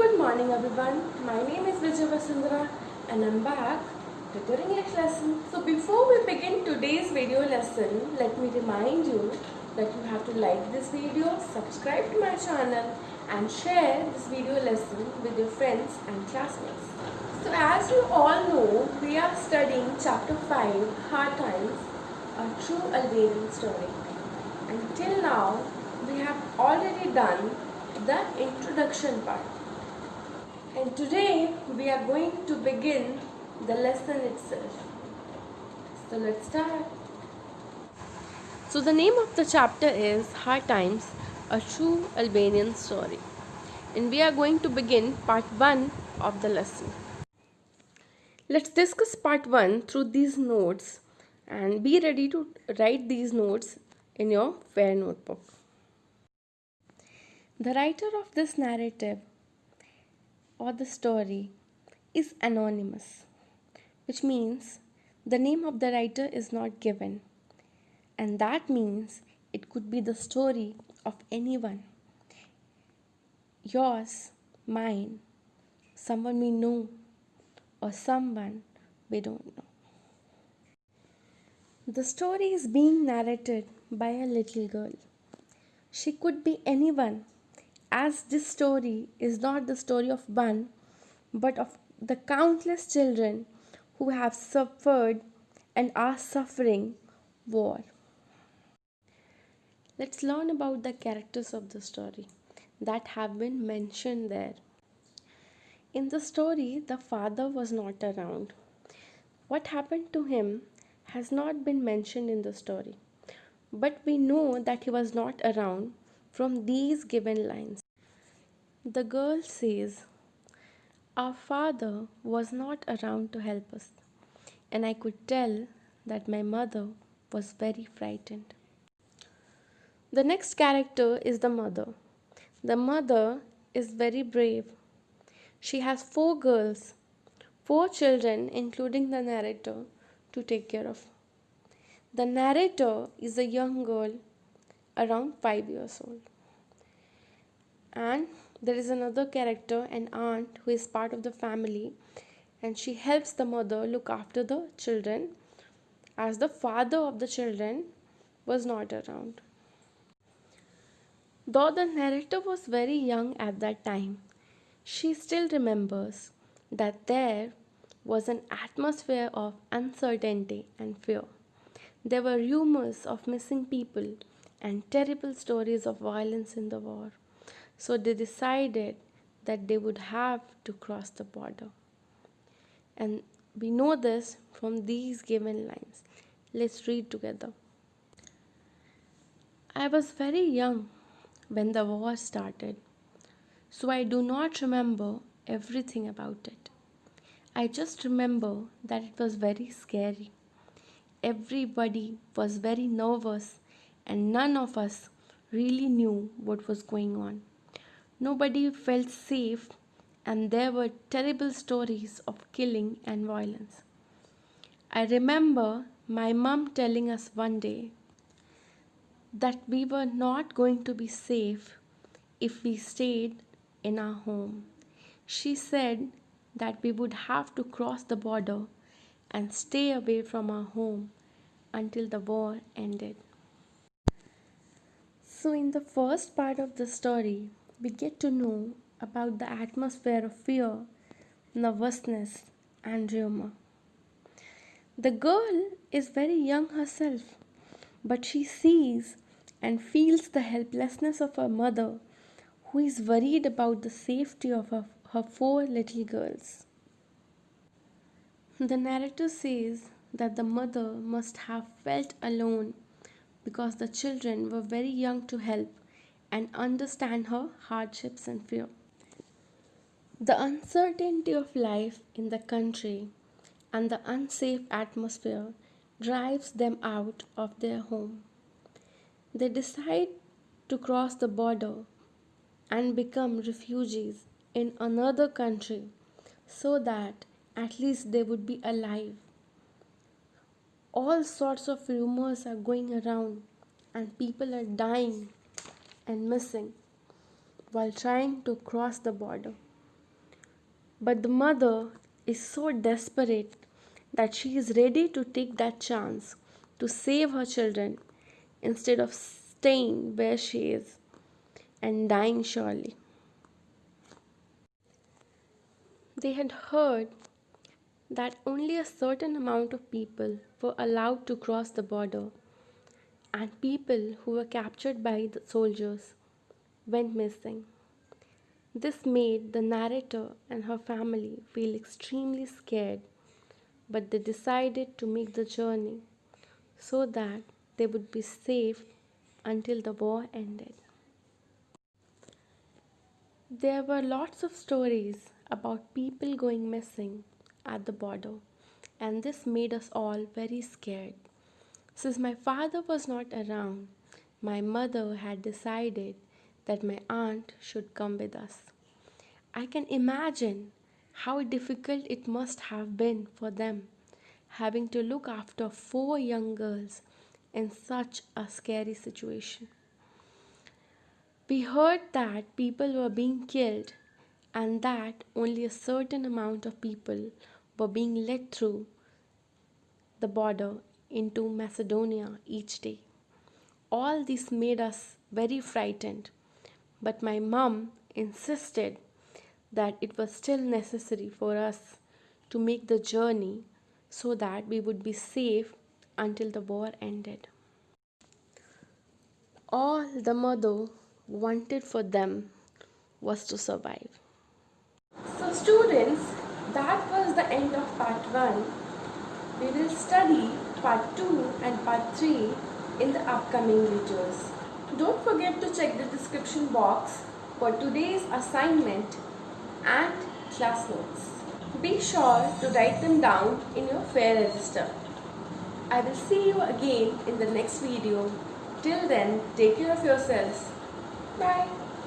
Good morning everyone. My name is Vijay and I'm back with your English lesson. So before we begin today's video lesson, let me remind you that you have to like this video, subscribe to my channel and share this video lesson with your friends and classmates. So as you all know, we are studying chapter 5, Hard Times, a true Albanian story. Until now, we have already done the introduction part. And today we are going to begin the lesson itself. So let's start. So the name of the chapter is Hard Times, a true Albanian story. And we are going to begin part 1 of the lesson. Let's discuss part 1 through these notes and be ready to write these notes in your fair notebook. The writer of this narrative or the story is anonymous, which means the name of the writer is not given, and that means it could be the story of anyone, yours, mine, someone we know, or someone we don't know. The story is being narrated by a little girl. She could be anyone, as this story is not the story of one, but of the countless children who have suffered and are suffering war. Let's learn about the characters of the story that have been mentioned there. In the story, the father was not around. What happened to him has not been mentioned in the story, but we know that he was not around from these given lines. The girl says, "Our father was not around to help us, and I could tell that my mother was very frightened." The next character is the mother. The mother is very brave. She has 4 girls, 4 children, including the narrator, to take care of. The narrator is a young girl around 5 years old. And there is another character, an aunt, who is part of the family, and she helps the mother look after the children as the father of the children was not around. Though the narrator was very young at that time, she still remembers that there was an atmosphere of uncertainty and fear. There were rumors of missing people and terrible stories of violence in the war. So they decided that they would have to cross the border. And we know this from these given lines. Let's read together. I was very young when the war started, so I do not remember everything about it. I just remember that it was very scary. Everybody was very nervous and none of us really knew what was going on. Nobody felt safe, and there were terrible stories of killing and violence. I remember my mom telling us one day that we were not going to be safe if we stayed in our home. She said that we would have to cross the border and stay away from our home until the war ended. So in the first part of the story, we get to know about the atmosphere of fear, nervousness, and rumor. The girl is very young herself, but she sees and feels the helplessness of her mother, who is worried about the safety of her 4 little girls. The narrator says that the mother must have felt alone because the children were very young to help and understand her hardships and fear. The uncertainty of life in the country and the unsafe atmosphere drives them out of their home. They decide to cross the border and become refugees in another country so that at least they would be alive. All sorts of rumors are going around and people are dying and missing while trying to cross the border. But the mother is so desperate that she is ready to take that chance to save her children instead of staying where she is and dying surely. They had heard that only a certain amount of people were allowed to cross the border, and people who were captured by the soldiers went missing. This made the narrator and her family feel extremely scared, but they decided to make the journey so that they would be safe until the war ended. There were lots of stories about people going missing at the border, and this made us all very scared. Since my father was not around, my mother had decided that my aunt should come with us. I can imagine how difficult it must have been for them having to look after 4 young girls in such a scary situation. We heard that people were being killed and that only a certain amount of people were being let through the border into Macedonia each day. All this made us very frightened, but my mum insisted that it was still necessary for us to make the journey so that we would be safe until the war ended. All the mother wanted for them was to survive. So students, that was the end of part 1. We will study part 2 and part 3 in the upcoming videos. Don't forget to check the description box for today's assignment and class notes. Be sure to write them down in your fair register. I will see you again in the next video. Till then, take care of yourselves. Bye.